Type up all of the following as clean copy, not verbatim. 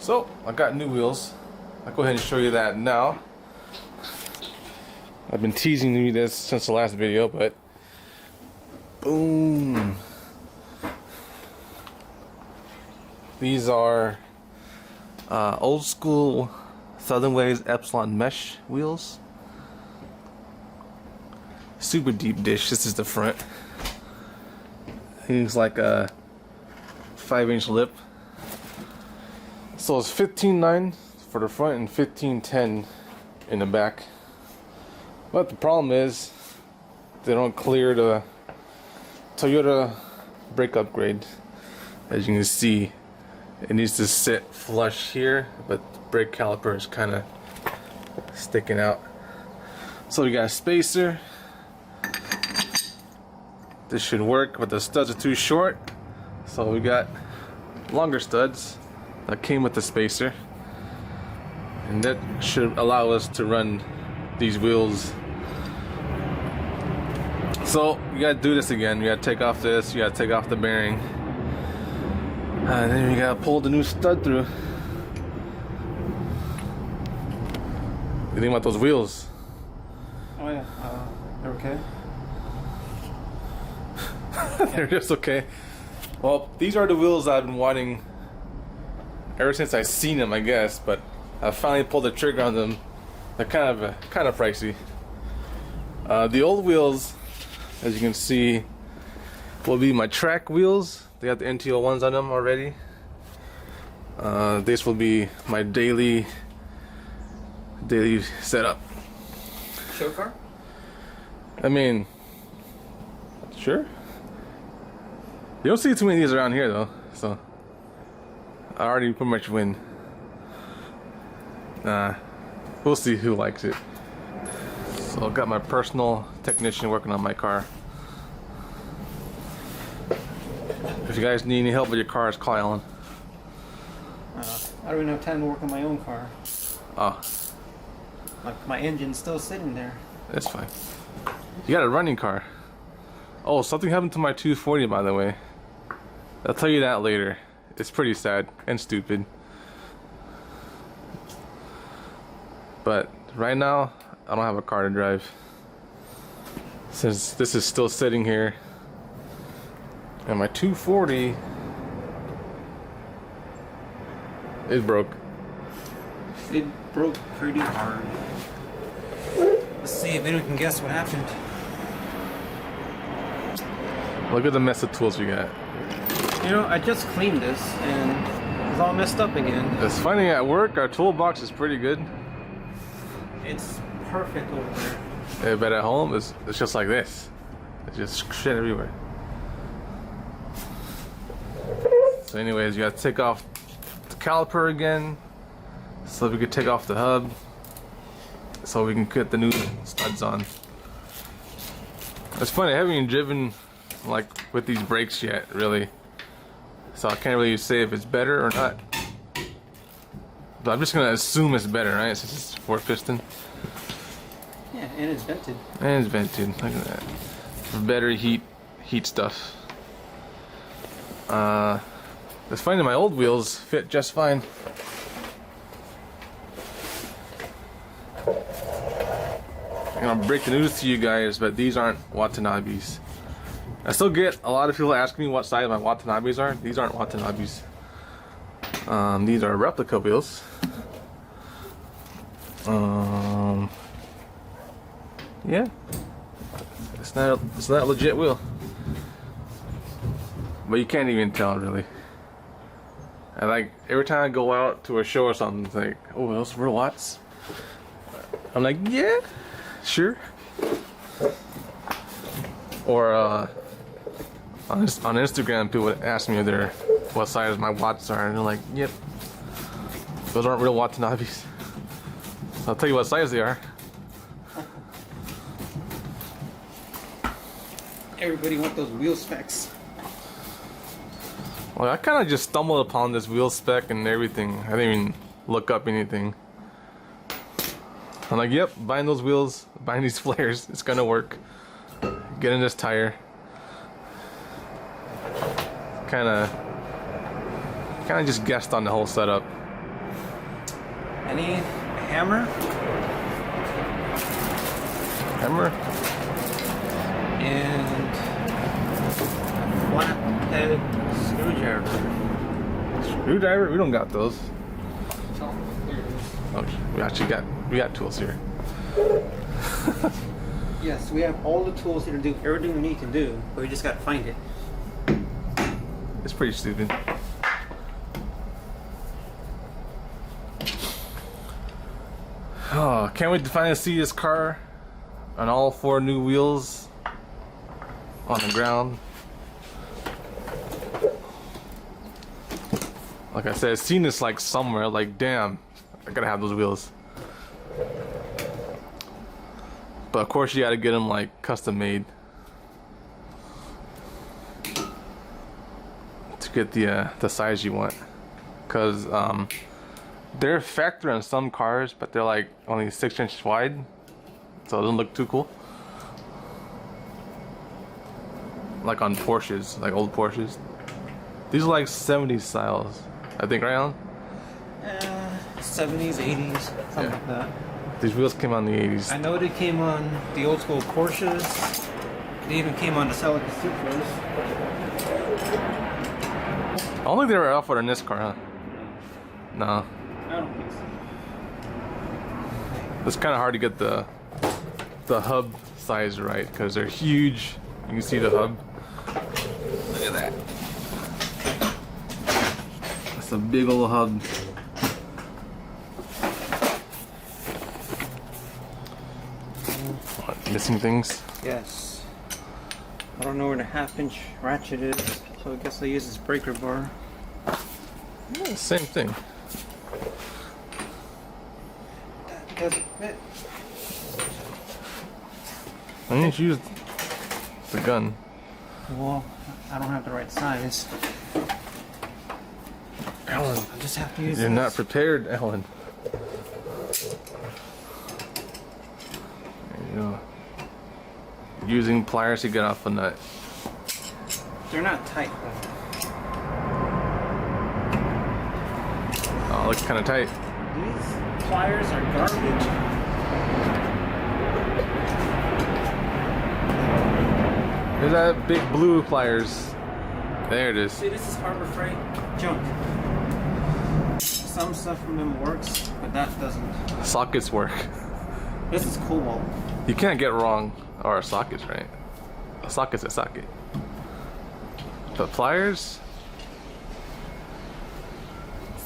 So I got new wheels. I'll go ahead and show you that now. I've been teasing you this since the last video, but boom. These are old school Southern Ways Epsilon Mesh wheels. Super deep dish. This is the front. It's like a 5-inch lip. So it's 15.9 for the front and 15.10 in the back. But the problem is they don't clear the Toyota brake upgrade. As you can see, it needs to sit flush here, but the brake caliper is kind of sticking out. So we got a spacer. This should work, but the studs are too short. So we got longer studs that came with the spacer. And that should allow us to run these wheels. So you gotta do this again. You gotta take off this, you gotta take off the bearing. And then you gotta pull the new stud through. What do you think about those wheels? Oh yeah, they're okay. They're just okay. Well, these are the wheels I've been wanting ever since I seen them, I guess. But I finally pulled the trigger on them. They're kind of pricey. The old wheels, as you can see, will be my track wheels. They got the NTO1s on them already. This will be my daily setup. Show car? I mean, sure. You don't see too many of these around here though, so I already pretty much win. We'll see who likes it. So I've got my personal technician working on my car. If you guys need any help with your cars, call Alan. I don't even have time to work on my own car. Oh. My engine's still sitting there. That's fine. You got a running car. Oh, something happened to my 240, by the way. I'll tell you that later. It's pretty sad and stupid. But right now, I don't have a car to drive. Since this is still sitting here. And my 240 is broke. It broke pretty hard. Let's see if anyone can guess what happened. Look at the mess of tools we got. You know, I just cleaned this and it's all messed up again. It's funny, at work, our toolbox is pretty good. It's perfect over there. Yeah, but at home, it's just like this. It's just shit everywhere. So anyways, you gotta take off the caliper again, so we could take off the hub, so we can get the new studs on. It's funny, I haven't even driven like with these brakes yet, really. So I can't really say if it's better or not. But I'm just gonna assume it's better, right? Since it's 4-piston. Yeah, and it's vented. And it's vented. Look at that. For better heat stuff. It's funny, my old wheels fit just fine. I'm gonna break the news to you guys, but these aren't Watanabes. I still get a lot of people asking me what size my Watanabes are. These aren't Watanabes. These are replica wheels. Yeah, it's not a legit wheel, but you can't even tell really. And like every time I go out to a show or something, it's like, oh, those real Watts. I'm like, yeah, sure. Or on Instagram, people would ask me what size my Watts are, and they're like, yep, those aren't real Watanabes. I'll tell you what size they are. Everybody want those wheel specs. Well, I kind of just stumbled upon this wheel spec and everything. I didn't even look up anything. I'm like, yep, buying those wheels, buying these flares, it's gonna work. Getting this tire. Kinda just guessed on the whole setup. I need a hammer. Hammer? And a flathead screwdriver. Screwdriver? We don't got those. Oh, here it is. Oh, we got tools here. Yes, we have all the tools here to do everything we need to do, but we just gotta find it. It's pretty stupid. Oh, can't wait to finally see this car on all 4 new wheels on the ground. Like I said, I've seen this like somewhere, like damn, I gotta have those wheels. But of course you gotta get them like custom made to get the size you want. Cause they're factory on some cars, but they're like only 6 inches wide, so it doesn't look too cool. Like on Porsches, like old Porsches. These are like 70s styles, I think, right, Alan? 70s, 80s, something like that. These wheels came out in the 80s. I know they came on the old school Porsches. They even came on the Celica Supras. I don't think they were off-road in this car, huh? No. I don't think so. It's kind of hard to get the hub size right because they're huge. You can see the hub. Look at that. That's a big old hub. What, missing things? Yes. I don't know where the 1/2-inch ratchet is, so I guess I use this breaker bar. Yeah, same thing. That doesn't fit. I need to use the gun. Well, I don't have the right size. Alan, I just have to use you're this. not prepared, Alan. There you go. Using pliers to get off a nut. They're not tight though. Oh, looks kind of tight. These pliers are garbage. There's that big blue pliers. There it is. See, this is Harbor Freight junk. Some stuff from them works, but that doesn't. Sockets work. This is Cobalt. You can't get wrong or sockets, right? A socket's a socket. But pliers?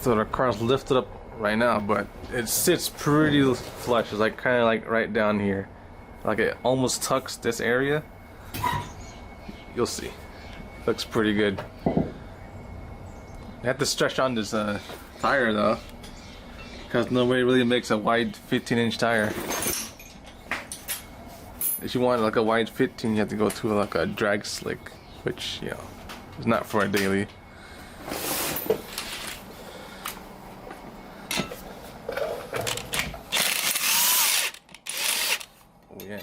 So the car's lifted up right now, but it sits pretty flush. It's like kind of like right down here. Like it almost tucks this area. You'll see. Looks pretty good. You have to stretch on this tire though, because nobody really makes a wide 15-inch tire. If you want like a wide 15, you have to go to like a drag slick, which, you know, is not for a daily. Oh yeah.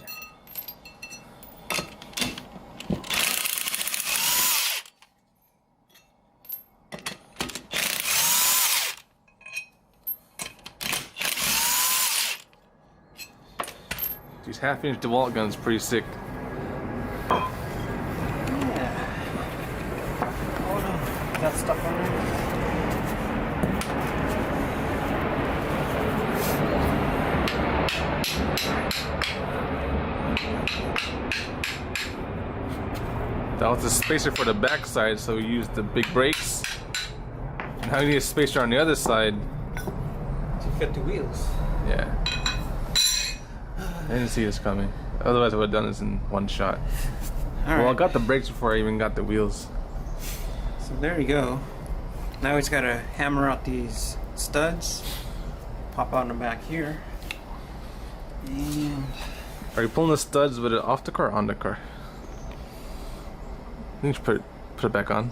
These 1/2-inch DeWalt guns pretty sick. Yeah. Oh no, got stuff on there. That was the spacer for the back side, so we used the big brakes. And now we need a spacer on the other side. To fit the wheels. Yeah. I didn't see this coming. Otherwise I would have done this in one shot. Alright. Well, I got the brakes before I even got the wheels. So there you go. Now we just gotta hammer out these studs. Pop out in the back here. And Are you pulling the studs with it off the car or on the car? You should put it back on.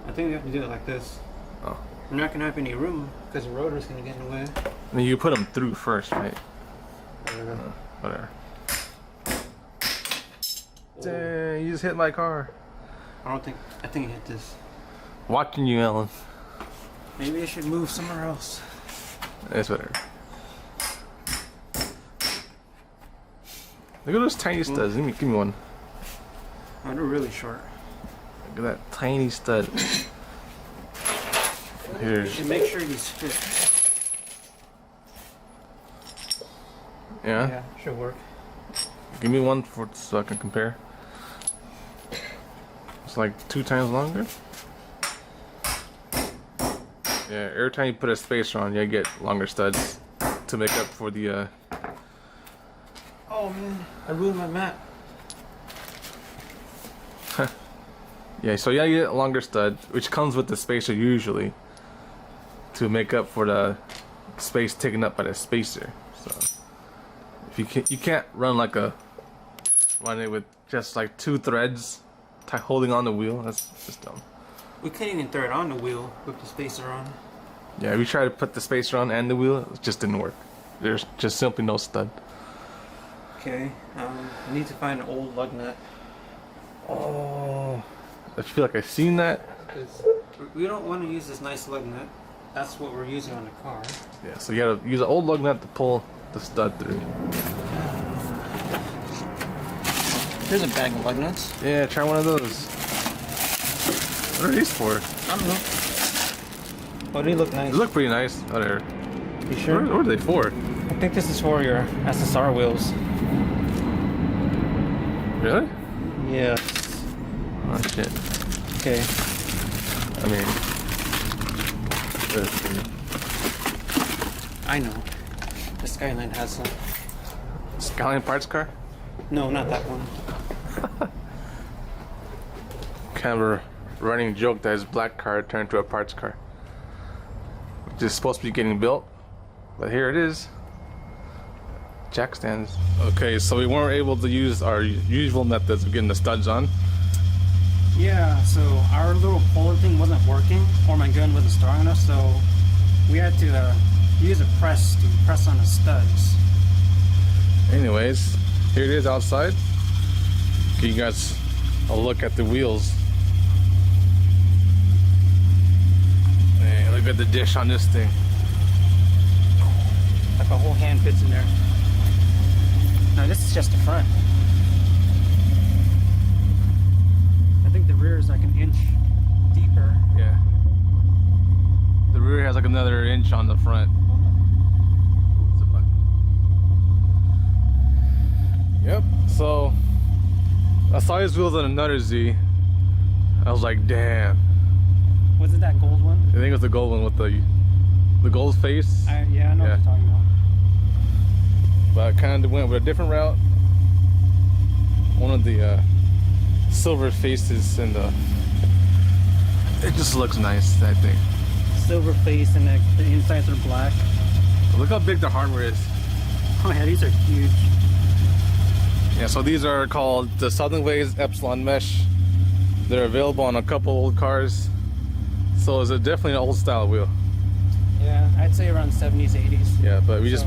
I think we have to do it like this. Oh. We're not gonna have any room because the rotor's gonna get in the way. I mean, you put them through first, right? I don't know. Whatever. Dang, you just hit my car. I think it hit this. Watching you, Ellen. Maybe I should move somewhere else. It's whatever. Look at those tiny studs. Give me one. Oh, they're really short. Look at that tiny stud. Here's. And make sure these fit. Yeah? Yeah, should work. Give me one so I can compare. It's like 2 times longer. Yeah, every time you put a spacer on, you get longer studs to make up for the. Oh man, I ruined my map. Yeah, so you get a longer stud, which comes with the spacer usually, to make up for the space taken up by the spacer. So if you can't run it with just like 2 threads holding on the wheel. That's just dumb. We couldn't even throw it on the wheel with the spacer on. Yeah, we tried to put the spacer on and the wheel. It just didn't work. There's just simply no stud. Okay, I need to find an old lug nut. Oh, I feel like I've seen that. Because we don't want to use this nice lug nut. That's what we're using on the car. Yeah, so you gotta use an old lug nut to pull the stud through. Here's a bag of lug nuts. Yeah, try one of those. What are these for? I don't know. Oh, they look nice. They look pretty nice. Oh, they're. You sure? What are they for? I think this is for your SSR wheels. Really? Yes. Oh shit. Okay. I mean, I know. The Skyline has some. Skyline parts car? No, not that one. Kind of a running joke that his black car turned to a parts car. Which is supposed to be getting built, but here it is. Jack stands. Okay, so we weren't able to use our usual methods of getting the studs on. Yeah, so our little puller thing wasn't working, or my gun wasn't strong enough, so we had to use a press to press on the studs. Anyways, here it is outside. Give you guys a look at the wheels. Hey, look at the dish on this thing. Like a whole hand fits in there. No, this is just the front. I think the rear is like an inch deeper. Yeah. The rear has like another inch on the front. It's a bug. Yep, so I saw his wheels on another Z. I was like, damn. Was it that gold one? I think it was the gold one with the gold face. Yeah, I know what you're talking about. But I kind of went with a different route. One of the silver faces, and it just looks nice, I think. Silver face and the insides are black. Look how big the hardware is. Oh yeah, these are huge. Yeah, so these are called the Southern Ways Epsilon Mesh. They're available on a couple old cars. So it's definitely an old style wheel. Yeah, I'd say around 70s, 80s. Yeah, but we just...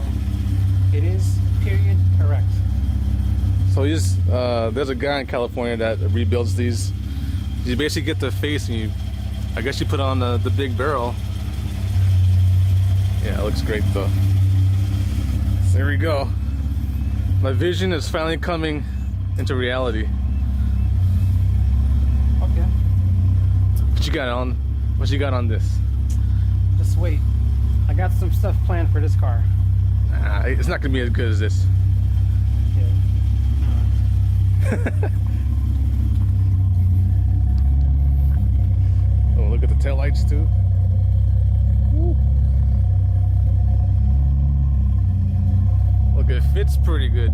It is period correct. So there's a guy in California that rebuilds these. You basically get the face and I guess you put on the big barrel. Yeah, it looks great though. So there we go. My vision is finally coming into reality. Okay. What you got on? What you got on this? Just wait. I got some stuff planned for this car. Nah, it's not gonna be as good as this. Oh, look at the taillights too. Woo. Look, it fits pretty good.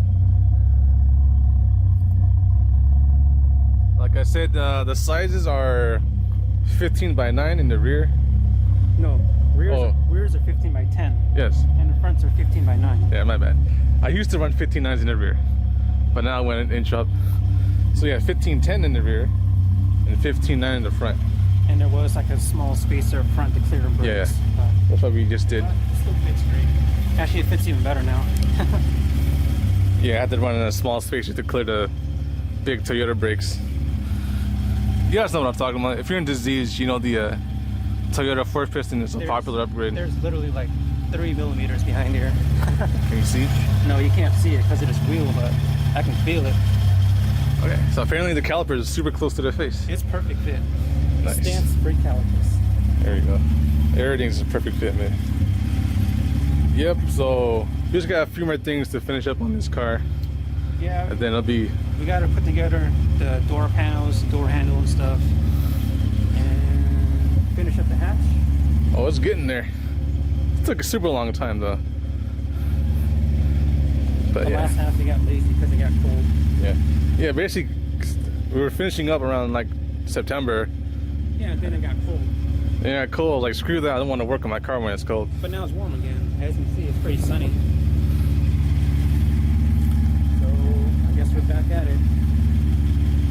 Like I said, the sizes are 15 by 9 in the rear. No, rears are 15 by 10. Yes. And the fronts are 15 by 9. Yeah, my bad. I used to run 15.9s in the rear, but now I went an inch up. So yeah, 15.10 in the rear and 15.9 in the front. And there was like a small spacer up front to clear the brakes. Yeah, but that's what we just did. it still fits great. Actually, it fits even better now. Yeah, I had to run in a small spacer to clear the big Toyota brakes. You guys know what I'm talking about. If you're in disease, you know the Toyota 4-piston is a popular upgrade. There's literally like 3 millimeters behind here. Can you see? No, you can't see it because of this wheel, but I can feel it. Okay, so apparently the caliper is super close to the face. It's perfect fit. Nice. Stance brake calipers. There you go. Everything's a perfect fit, man. Yep, so we just got a few more things to finish up on this car. Yeah. And then it'll be... We got to put together the door panels, door handle and stuff. And finish up the hatch. Oh, it's getting there. It took a super long time, though. But The yeah. last half they got lazy because it got cold. Yeah. Yeah, basically, we were finishing up around, like, September. Yeah, and then it got cold. Yeah, cool. Like, screw that. I don't want to work on my car when it's cold. But now it's warm again. As you can see, it's pretty sunny. So, I guess we're back at it.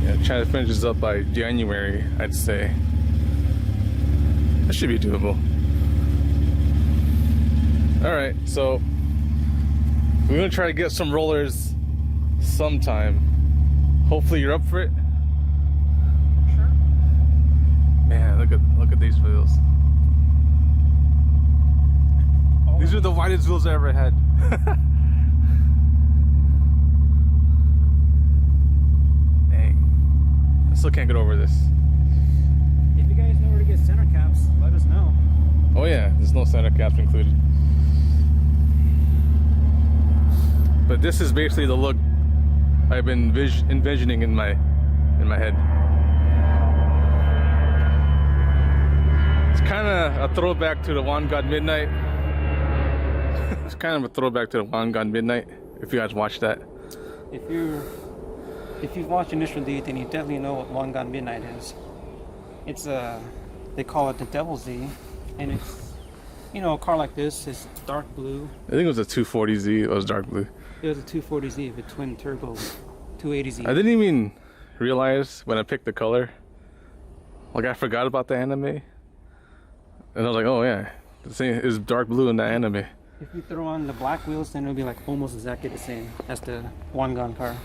Yeah, trying to finish this up by January, I'd say. That should be doable. Alright, so we're gonna try to get some rollers sometime. Hopefully you're up for it. Sure. Man, look at these wheels. Oh. These are the widest wheels I ever had. Dang. I still can't get over this. If you guys know where to get center caps, let us know. Oh yeah, there's no center caps included. But this is basically the look I've been envisioning in my head. It's kind of a throwback to the One God Midnight. It's kind of a throwback to the One God Midnight. If you guys watch that. If you've watched Initial D, then you definitely know what One Gun Midnight is. It's they call it the Devil Z, and it's, you know, a car like this is dark blue. I think it was a 240Z. It was dark blue. It was a 240Z with twin turbo 280Z. I didn't even realize when I picked the color. Like, I forgot about the anime. And I was like, oh yeah, the same is dark blue in the anime. If you throw on the black wheels, then it'll be like almost exactly the same as the One Gun car.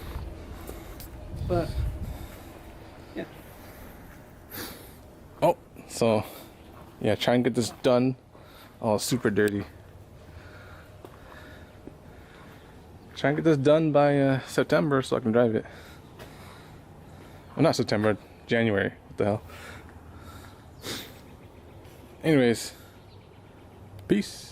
But yeah. Oh, so yeah, try and get this done. Oh, super dirty. Try and get this done by September so I can drive it. Well, not September, January. What the hell? Anyways, peace.